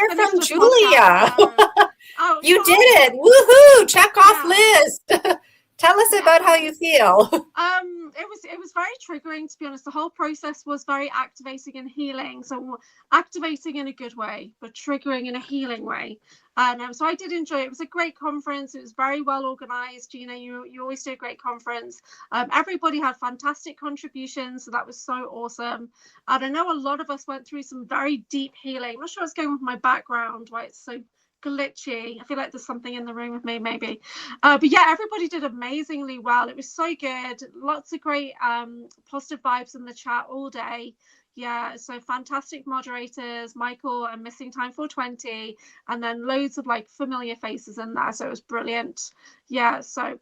hear finished from a Julia. podcast, so- Oh, You so did it. Woohoo. Check off yeah. list. Tell us about how you feel. It was very triggering, to be honest. The whole process was very activating and healing. So activating in a good way, but triggering in a healing way. And so I did enjoy it. It was a great conference. It was very well organized. You know, you always do a great conference. Everybody had fantastic contributions, so that was so awesome. And I know a lot of us went through some very deep healing. I'm not sure what's going on with my background, why it's so glitchy. I feel like there's something in the room with me, maybe. But yeah, everybody did amazingly well. It was so good. Lots of great positive vibes in the chat all day. Yeah, so fantastic moderators, Michael and Missing Time 420, and then loads of like familiar faces in there. So it was brilliant. Yeah, so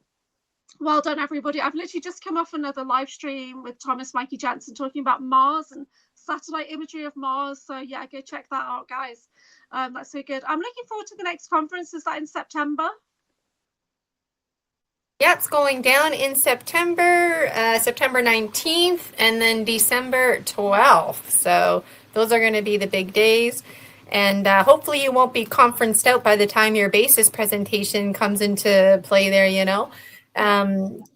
well done, everybody. I've literally just come off another live stream with Thomas Mikey Jensen talking about Mars and satellite imagery of Mars. So yeah, go check that out, guys. That's so good. I'm looking forward to the next conference. Is that in September? Yeah, it's going down in September, September 19th, and then December 12th. So those are going to be the big days. And hopefully you won't be conferenced out by the time your basis presentation comes into play there, you know.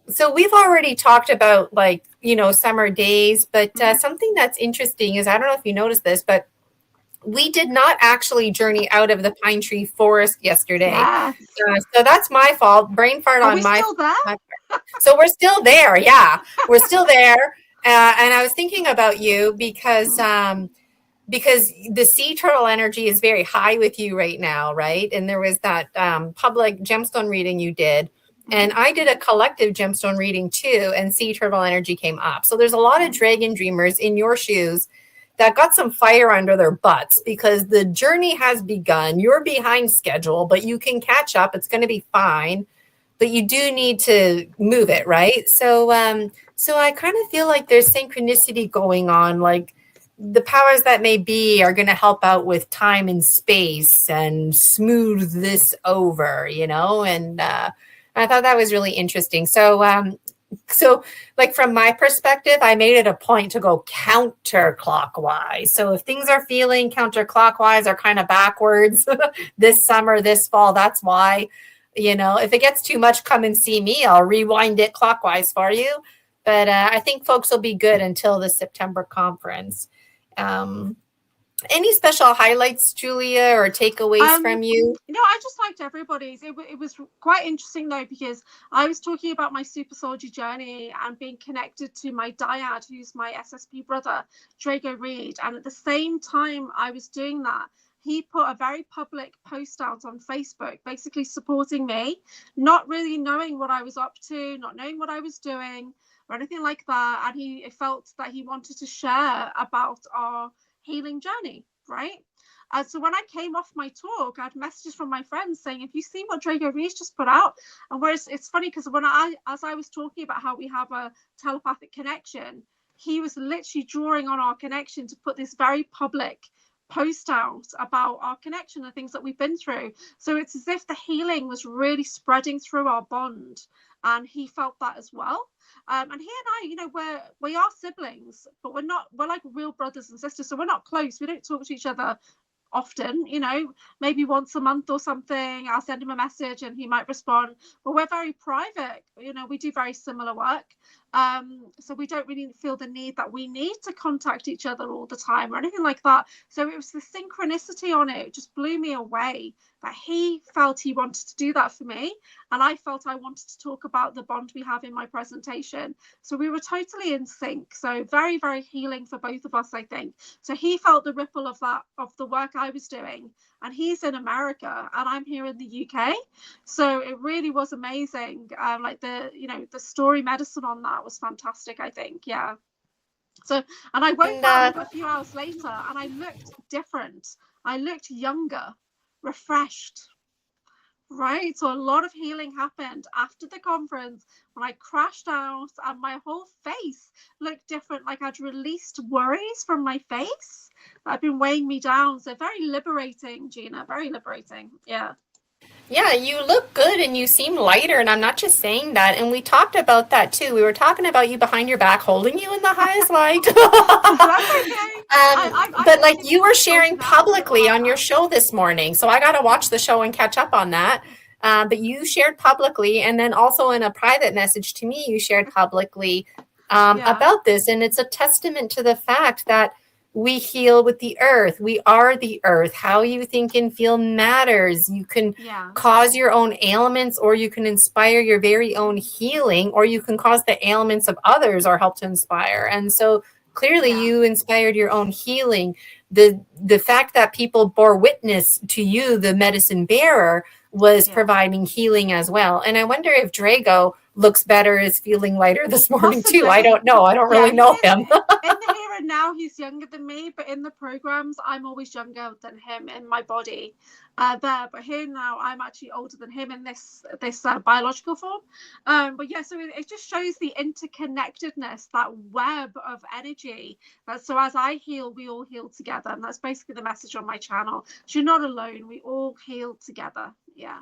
So we've already talked about, like, you know, summer days, but something that's interesting is, I don't know if you noticed this, but we did not actually journey out of the pine tree forest yesterday. Yes. So that's my fault. Brain fart on my. Are we still there? So we're still there. Yeah, we're still there. And I was thinking about you because the sea turtle energy is very high with you right now, right? And there was that public gemstone reading you did. And I did a collective gemstone reading too, and sea turtle energy came up. So there's a lot of dragon dreamers in your shoes that got some fire under their butts because the journey has begun. You're behind schedule, but you can catch up. It's going to be fine, but you do need to move it, right? So I kind of feel like there's synchronicity going on. Like the powers that may be are going to help out with time and space and smooth this over, you know? And I thought that was really interesting. So like from my perspective, I made it a point to go counterclockwise. So if things are feeling counterclockwise or kind of backwards this summer, this fall, that's why, you know, if it gets too much, come and see me. I'll rewind it clockwise for you. But I think folks will be good until the September conference. Any special highlights, Julia, or takeaways from you? No, I just liked everybody's. It was quite interesting though, because I was talking about my super soldier journey and being connected to my dyad, who's my SSP brother, Drago Reed. And at the same time I was doing that, he put a very public post out on Facebook, basically supporting me, not really knowing what I was up to, not knowing what I was doing or anything like that. And he felt that he wanted to share about our healing journey, right? So when I came off my talk, I had messages from my friends saying, "Have you seen what Drago Reese just put out?" And whereas it's funny because as I was talking about how we have a telepathic connection, he was literally drawing on our connection to put this very public post out about our connection and things that we've been through. So it's as if the healing was really spreading through our bond, and he felt that as well. And he and I, you know, we are siblings, but we're like real brothers and sisters. So we're not close. We don't talk to each other often, you know, maybe once a month or something. I'll send him a message and he might respond, but we're very private. You know, we do very similar work. So we don't really feel the need that we need to contact each other all the time or anything like that. So it was the synchronicity on it. It just blew me away that he felt he wanted to do that for me, and I felt I wanted to talk about the bond we have in my presentation. So we were totally in sync. So very, very healing for both of us, I think. So he felt the ripple of the work I was doing, and he's in America and I'm here in the UK. So it really was amazing. Like the story medicine on that was fantastic, I think. Yeah. So, and I woke up a few hours later and I looked different. I looked younger, refreshed, right? So a lot of healing happened after the conference when I crashed out, and my whole face looked different. Like I'd released worries from my face that had been weighing me down. So very liberating, Gina, very liberating. Yeah. Yeah, you look good and you seem lighter, and I'm not just saying that. And we talked about that too. We were talking about you behind your back, holding you in the highest light. That's okay. I'm But like actually you were feeling both sharing now that you're publicly like on your that. show this morning, so I got to watch the show and catch up on that. But you shared publicly, and then also in a private message to me, you shared publicly Yeah, about this, and it's a testament to the fact that we heal with the earth. We are the earth. How you think and feel matters. You can yeah, cause your own ailments, or you can inspire your very own healing, or you can cause the ailments of others or help to inspire. And so clearly yeah, you inspired your own healing. The fact that people bore witness to you, the medicine bearer, was yeah. providing healing as well. And I wonder if Drago looks better, is feeling lighter this morning too. I Possibly. don't know. I don't Yeah, really he know is him. in the here and now. He's younger than me, but in the programs, I'm always younger than him in my body. There, but here now, I'm actually older than him in this biological form. But yeah, so it just shows the interconnectedness, that web of energy. So as I heal, we all heal together, and that's basically the message on my channel. So you're not alone. We all heal together. Yeah.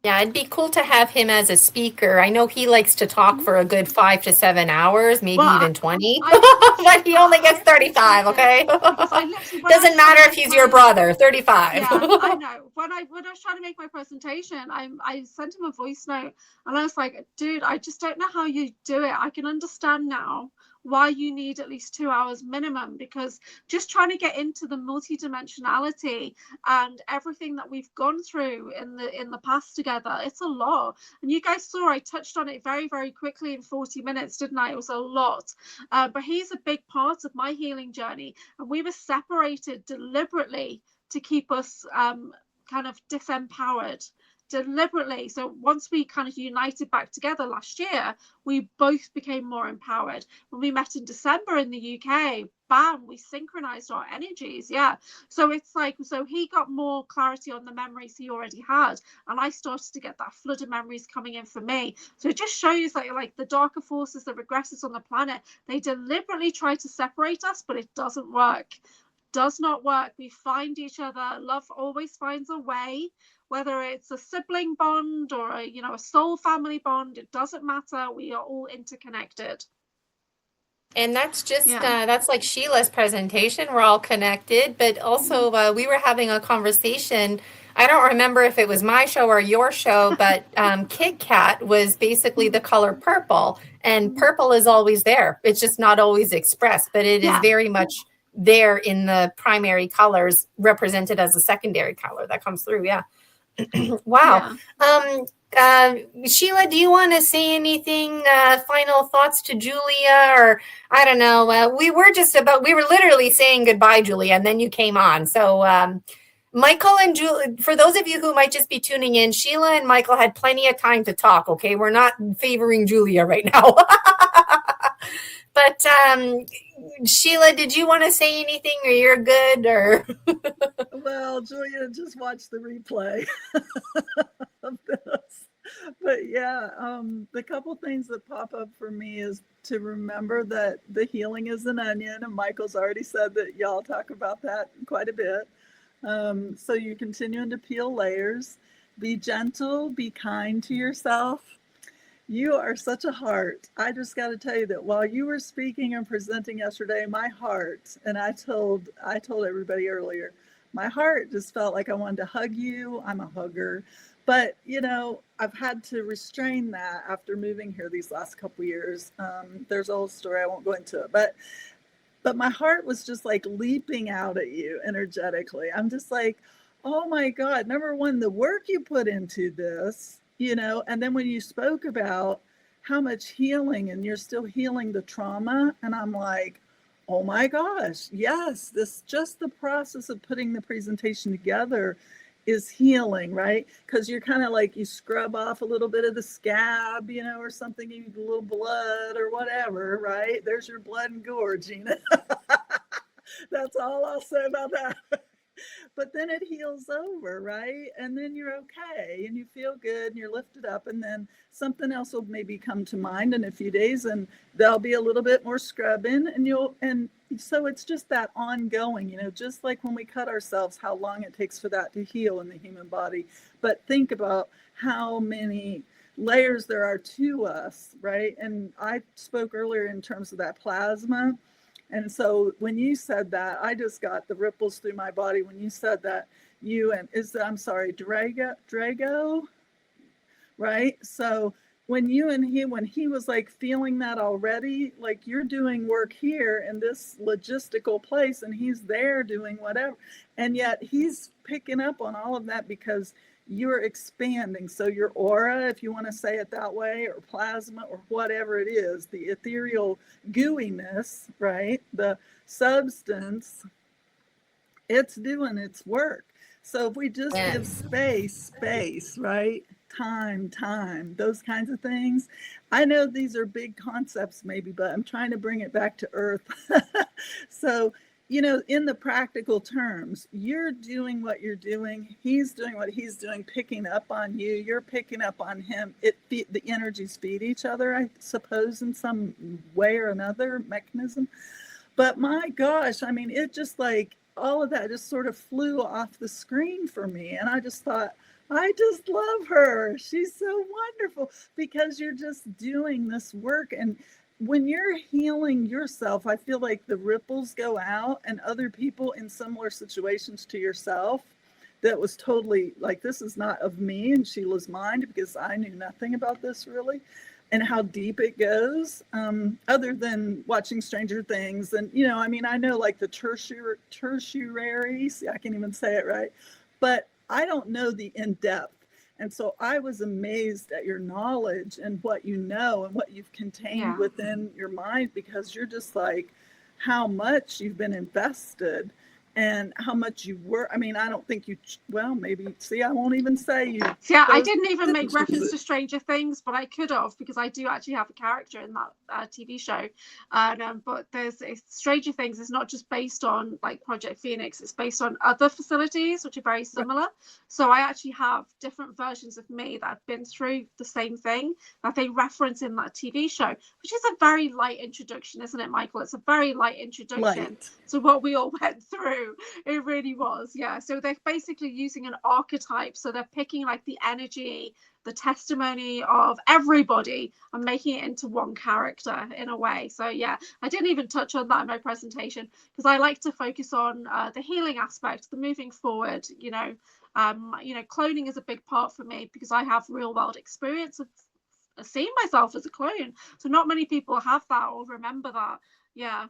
Yeah, it'd be cool to have him as a speaker. I know he likes to talk Mhm. for a good 5 to 7 hours, maybe Well, even 20, I but appreciate he that. only I gets 35, appreciate it okay? because I literally, when I was Doesn't trying matter to if make he's your my, brother, 35. yeah, I know. When I was trying to make my presentation, I sent him a voice note, and I was like, dude, I just don't know how you do it. I can understand now why you need at least 2 hours minimum, because just trying to get into the multidimensionality and everything that we've gone through in the past together, it's a lot. And you guys saw I touched on it very, very quickly in 40 minutes, didn't I? It was a lot. But he's a big part of my healing journey, and we were separated deliberately to keep us kind of disempowered, deliberately. So once we kind of united back together last year, we both became more empowered. When we met in December in the UK, bam, we synchronized our energies. Yeah. So it's like, so he got more clarity on the memories he already had, and I started to get that flood of memories coming in for me. So it just shows that like the darker forces, the regressors on the planet, they deliberately try to separate us, but it doesn't work. Does not work. We find each other. Love always finds a way, whether it's a sibling bond or a soul family bond. It doesn't matter. We are all interconnected. And that's just, Yeah. that's like Sheila's presentation. We're all connected, but Mhm. also we were having a conversation. I don't remember if it was my show or your show, but Kit Kat was basically the color purple, and purple is always there. It's just not always expressed, but it is Yeah. very much there in the primary colors, represented as a secondary color that comes through. Yeah. Wow. Yeah. Um, Sheila, do you want to say anything, final thoughts to Julia? Or I don't know. We were literally saying goodbye, Julia, and then you came on. So, Michael and Julia, for those of you who might just be tuning in, Sheila and Michael had plenty of time to talk. Okay. We're not favoring Julia right now. But, Sheila, did you want to say anything, or you're good, or? Well, Julia, just watch the replay of this. But yeah, the couple things that pop up for me is to remember that the healing is an onion, and Michael's already said that y'all talk about that quite a bit. So you're continuing to peel layers. Be gentle, be kind to yourself. You are such a heart. I just got to tell you that while you were speaking and presenting yesterday, my heart, and I told everybody earlier, my heart just felt like I wanted to hug you. I'm a hugger. But, I've had to restrain that after moving here these last couple years. There's a whole story, I won't go into it, but my heart was just like leaping out at you energetically. I'm just like, oh my God, number one, the work you put into this, and then when you spoke about how much healing and you're still healing the trauma, and I'm like, oh my gosh, yes, this just the process of putting the presentation together is healing, right? Because you're kind of like you scrub off a little bit of the scab, or something, you a little blood or whatever, right? There's your blood and gore, Gina. That's all I'll say about that. but then it heals over, right? And then you're okay and you feel good and you're lifted up. And then something else will maybe come to mind in a few days and there'll be a little bit more scrubbing and so it's just that ongoing, just like when we cut ourselves, how long it takes for that to heal in the human body. But think about how many layers there are to us, right? And I spoke earlier in terms of that plasma. And so when you said that, I just got the ripples through my body when you said that. I'm sorry, Drago, right? So when he was like feeling that already, like you're doing work here in this logistical place and he's there doing whatever. And yet he's picking up on all of that because you're expanding. So your aura, if you want to say it that way, or plasma, or whatever it is, the ethereal gooiness, right? The substance, it's doing its work. So if we just give space, right? Time, those kinds of things. I know these are big concepts maybe, but I'm trying to bring it back to earth. So, in the practical terms, you're doing what you're doing. He's doing what he's doing, picking up on you. You're picking up on him. The energies feed each other, I suppose, in some way or another mechanism. But my gosh, I mean, it just like all of that just sort of flew off the screen for me. And I just thought, I just love her. She's so wonderful because you're just doing this work. And when you're healing yourself, I feel like the ripples go out and other people in similar situations to yourself that was totally like, this is not of me and Sheila's mind because I knew nothing about this really. And how deep it goes, other than watching Stranger Things. And, I know like the tertiary, see, I can't even say it right, but I don't know the in-depth. And so I was amazed at your knowledge and what you know and what you've contained within your mind, because you're just like, how much you've been invested and how much you were. I mean, I don't think you, well, maybe, see, I won't even say you. Yeah, I didn't even make reference to Stranger Things, but I could have, because I do actually have a character in that TV show. But Stranger Things is not just based on like Project Phoenix, it's based on other facilities which are very similar. Right. So I actually have different versions of me that have been through the same thing that they reference in that TV show, which is a very light introduction, isn't it, Michael? It's a very light introduction to what we all went through. It really was. Yeah. So they're basically using an archetype. So they're picking like the energy, the testimony of everybody and making it into one character in a way. So yeah, I didn't even touch on that in my presentation because I like to focus on the healing aspect, the moving forward. Cloning is a big part for me because I have real world experience of seeing myself as a clone. So not many people have that or remember that. Yeah.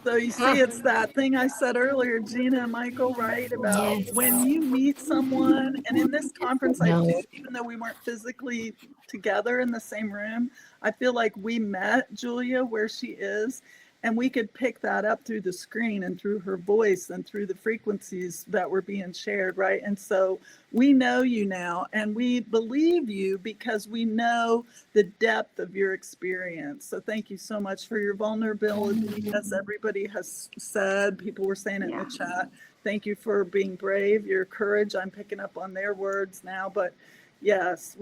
So you see, it's that thing I said earlier, Gina and Michael, right? About when you meet someone, and in this conference, I do, even though we weren't physically together in the same room, I feel like we met Julia where she is, and we could pick that up through the screen and through her voice and through the frequencies that were being shared, right? And so we know you now, and we believe you because we know the depth of your experience. So thank you so much for your vulnerability, as everybody has said. People were saying it in the chat. Thank you for being brave, your courage. I'm picking up on their words now, but yes,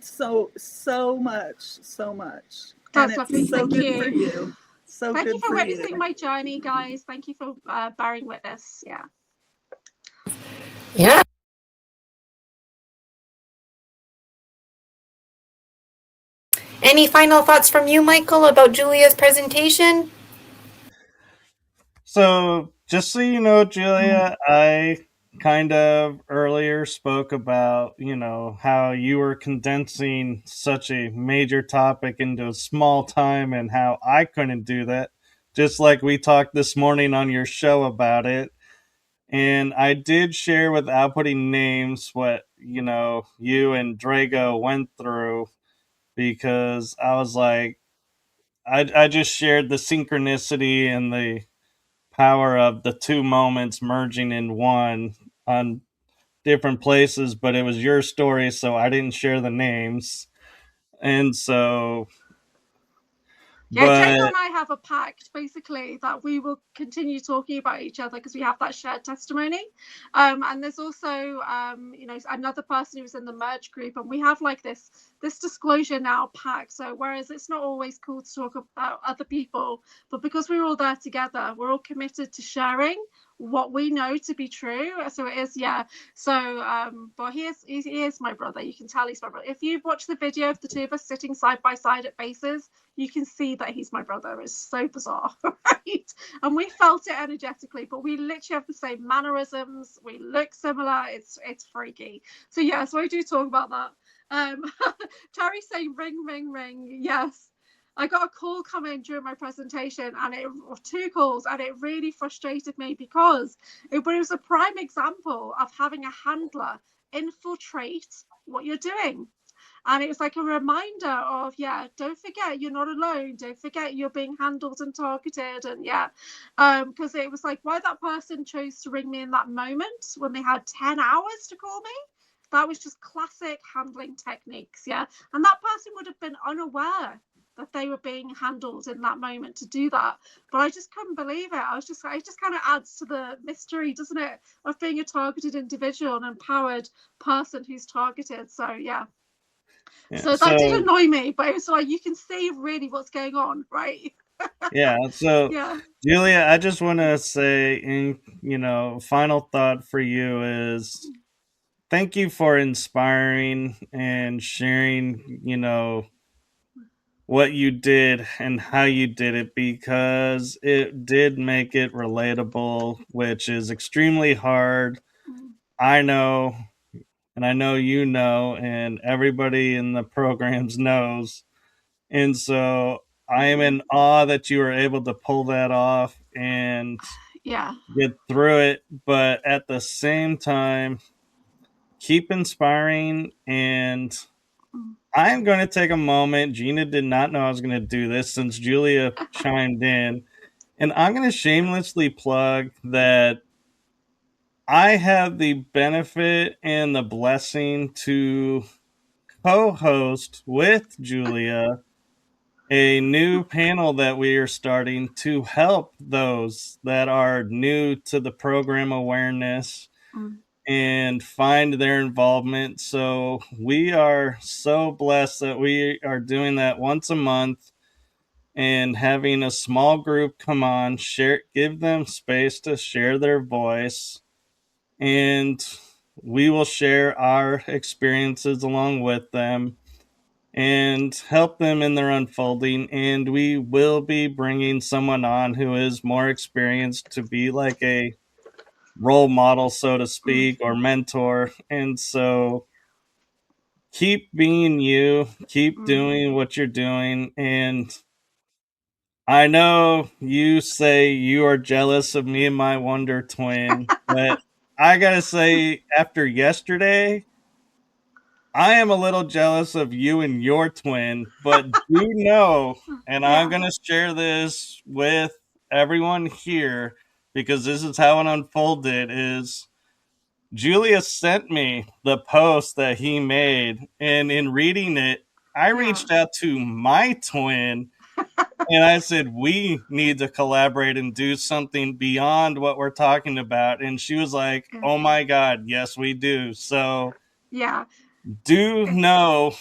so much. That's lovely. So thank you. For you. So thank good you for for witnessing you. my journey, guys. Thank you for bearing witness. Yeah. Any final thoughts from you, Michael, about Julia's presentation? So, just so you know, Julia, I kind of earlier spoke about, how you were condensing such a major topic into a small time and how I couldn't do that, just like we talked this morning on your show about it. And I did share without putting names what, you and Drago went through, because I was like, I just shared the synchronicity and the power of the two moments merging in one on different places, but it was your story, so I didn't share the names. And so Yeah, Jacob But and I have a pact basically that we will continue talking about each other because we have that shared testimony. And there's also, another person who was in the merge group, and we have like this disclosure now pact. So whereas it's not always cool to talk about other people, but because we're all there together, we're all committed to sharing what we know to be true. So it is, yeah. So, but he is my brother. You can tell he's my brother. If you've watched the video of the two of us sitting side by side at bases, you can see that he's my brother. It's so bizarre, right? And we felt it energetically, but we literally have the same mannerisms. We look similar. It's freaky. So yeah, so I do talk about that. Terry's saying ring, ring, ring. Yes. I got a call come in during my presentation, and two calls, and it really frustrated me because it was a prime example of having a handler infiltrate what you're doing. And it was like a reminder of, yeah, don't forget you're not alone. Don't forget you're being handled and targeted. And yeah, because it was like why that person chose to ring me in that moment when they had 10 hours to call me. That was just classic handling techniques. Yeah. And that person would have been unaware that they were being handled in that moment to do that. But I just couldn't believe it. It just kind of adds to the mystery, doesn't it, of being a targeted individual, an empowered person who's targeted. So yeah. So that did annoy me, but it was like you can see really what's going on, right? yeah, so Yeah. Julia, I just want to say, final thought for you is thank you for inspiring and sharing, what you did and how you did it, because it did make it relatable, which is extremely hard. I know, and I know and everybody in the programs knows. And so I am in awe that you were able to pull that off and get through it. But at the same time, keep inspiring. And I'm going to take a moment. Gina did not know I was going to do this since Julia chimed in. And I'm going to shamelessly plug that I have the benefit and the blessing to co-host with Julia a new panel that we are starting to help those that are new to the program awareness and find their involvement. So we are so blessed that we are doing that once a month and having a small group come on, give them space to share their voice, and we will share our experiences along with them and help them in their unfolding. And we will be bringing someone on who is more experienced to be like a role model, so to speak, or mentor. And so keep being you, keep doing what you're doing. And I know you say you are jealous of me and my Wonder Twin, but I gotta say, after yesterday, I am a little jealous of you and your twin, but do know, and I'm going to share this with everyone here because this is how it unfolded, is Julia sent me the post that he made, and in reading it, I reached out to my twin and I said, we need to collaborate and do something beyond what we're talking about. And she was like, oh my God, yes, we do. So yeah, do know,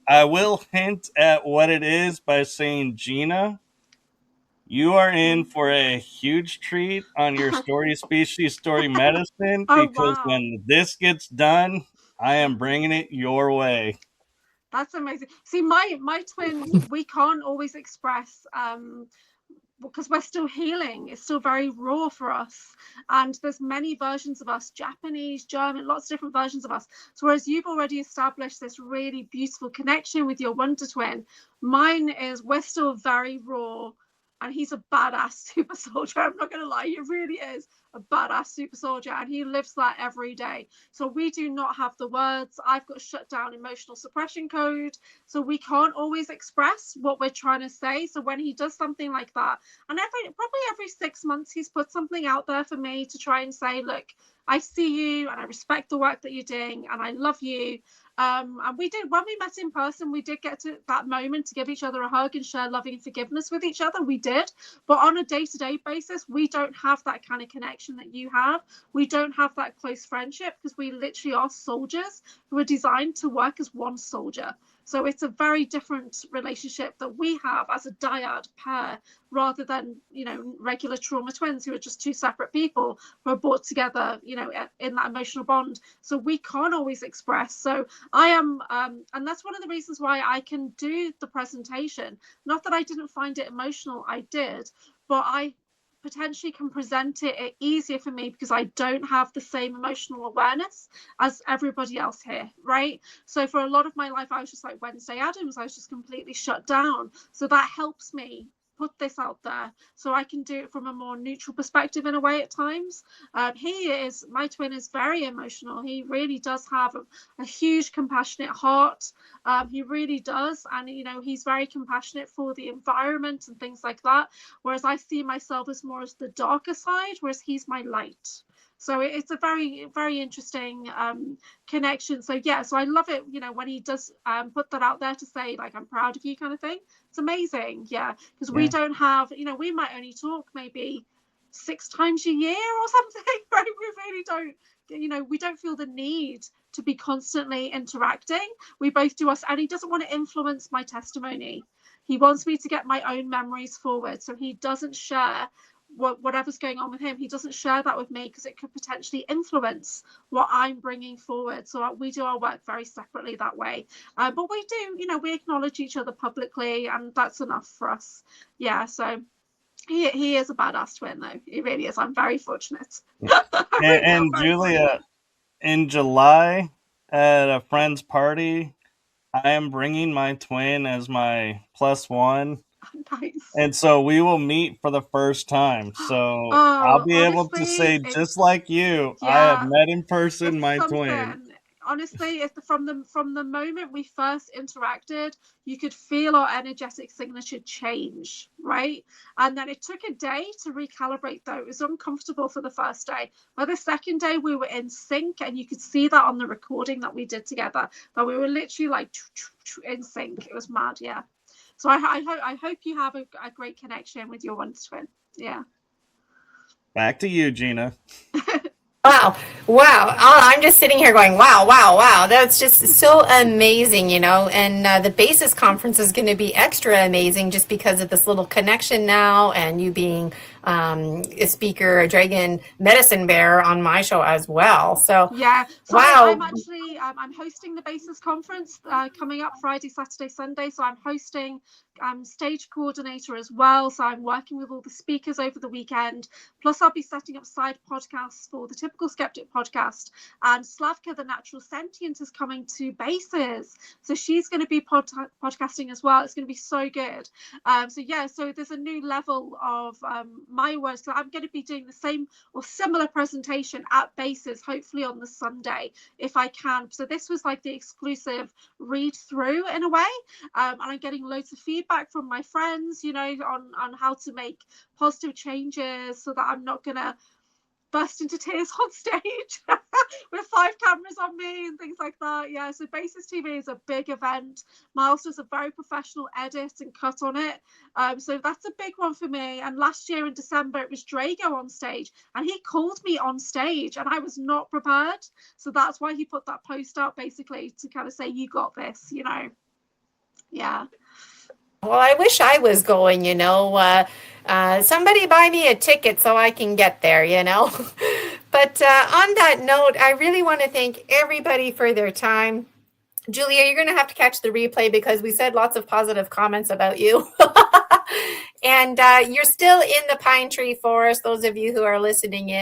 I will hint at what it is by saying, Gina, you are in for a huge treat on your story species, story medicine, because when this gets done, I am bringing it your way. That's amazing. See, my twin, we can't always express because we're still healing. It's still very raw for us, and there's many versions of us, Japanese, German, lots of different versions of us. So whereas you've already established this really beautiful connection with your Wonder Twin, mine is, we're still very raw, and he's a badass super soldier. I'm not gonna lie, he really is a badass super soldier, and he lives that every day. So we do not have the words. I've got shut down emotional suppression code, so we can't always express what we're trying to say. So when he does something like that, and probably every 6 months, he's put something out there for me to try and say, look, I see you and I respect the work that you're doing and I love you. And we did, when we met in person, we did get to that moment to give each other a hug and share loving forgiveness with each other. We did. But on a day-to-day basis, we don't have that kind of connection that you have. We don't have that close friendship because we literally are soldiers who are designed to work as one soldier. So it's a very different relationship that we have as a dyad pair, rather than, you know, regular trauma twins who are just two separate people who are brought together, you know, in that emotional bond. So we can't always express. So I am, and that's one of the reasons why I can do the presentation. Not that I didn't find it emotional, I did, but I potentially can present it easier for me because I don't have the same emotional awareness as everybody else here, right? So for a lot of my life, I was just like Wednesday Addams. I was just completely shut down. So that helps me put this out there so I can do it from a more neutral perspective in a way at times. My twin is very emotional. He really does have a huge compassionate heart. He really does. And, you know, he's very compassionate for the environment and things like that. Whereas I see myself as more as the darker side, whereas he's my light. So it's a very, very interesting connection. So yeah, so I love it, you know, when he does put that out there to say, like, I'm proud of you kind of thing. It's amazing. Yeah, because we don't have, you know, we might only talk maybe 6 times a year or something, right? We really don't, you know, we don't feel the need to be constantly interacting. We both do us, and he doesn't want to influence my testimony. He wants me to get my own memories forward. So he doesn't share whatever's going on with him. He doesn't share that with me because it could potentially influence what I'm bringing forward. So we do our work very separately that way. But we do, you know, we acknowledge each other publicly, and that's enough for us. Yeah, so he is a badass twin, though. He really is. I'm very fortunate. And Julia, in July at a friend's party, I am bringing my twin as my +1. Nice. And so we will meet for the first time. So I'll be able to say, just like you, I have met in person my twin. Honestly, from the moment we first interacted, you could feel our energetic signature change, right? And then it took a day to recalibrate, though. It was uncomfortable for the first day. By the second day, we were in sync, and you could see that on the recording that we did together, that we were literally like in sync. It was mad, yeah. So I hope you have a great connection with your one twin. Yeah. Back to you, Gina. Wow. I'm just sitting here going, wow. That's just so amazing, you know. And the Basis conference is going to be extra amazing just because of this little connection now, and you being a speaker, a dragon medicine bearer on my show as well. So yeah. So wow. I'm actually I'm hosting the Basis conference coming up Friday, Saturday, Sunday. So I'm hosting stage coordinator as well. So I'm working with all the speakers over the weekend. Plus I'll be setting up side podcasts for the Typical Skeptic podcast. And Slavka, the Natural Sentient, is coming to Basis. So she's going to be podcasting as well. It's going to be so good. So there's a new level of my words. So I'm going to be doing the same or similar presentation at Basis, hopefully on the Sunday, if I can. So this was like the exclusive read through in a way. And I'm getting loads of feedback from my friends, you know, on how to make positive changes so that I'm not going to burst into tears on stage with 5 cameras on me and things like that. Yeah, so Basis TV is a big event. Miles does a very professional edit and cut on it. So that's a big one for me. And last year in December, it was Drago on stage, and he called me on stage and I was not prepared. So that's why he put that post out, basically, to kind of say, you got this, you know. Yeah. Well, I wish I was going, you know. Somebody buy me a ticket so I can get there, you know. But on that note, I really want to thank everybody for their time. Julia, you're going to have to catch the replay because we said lots of positive comments about you. And you're still in the pine tree forest, those of you who are listening in.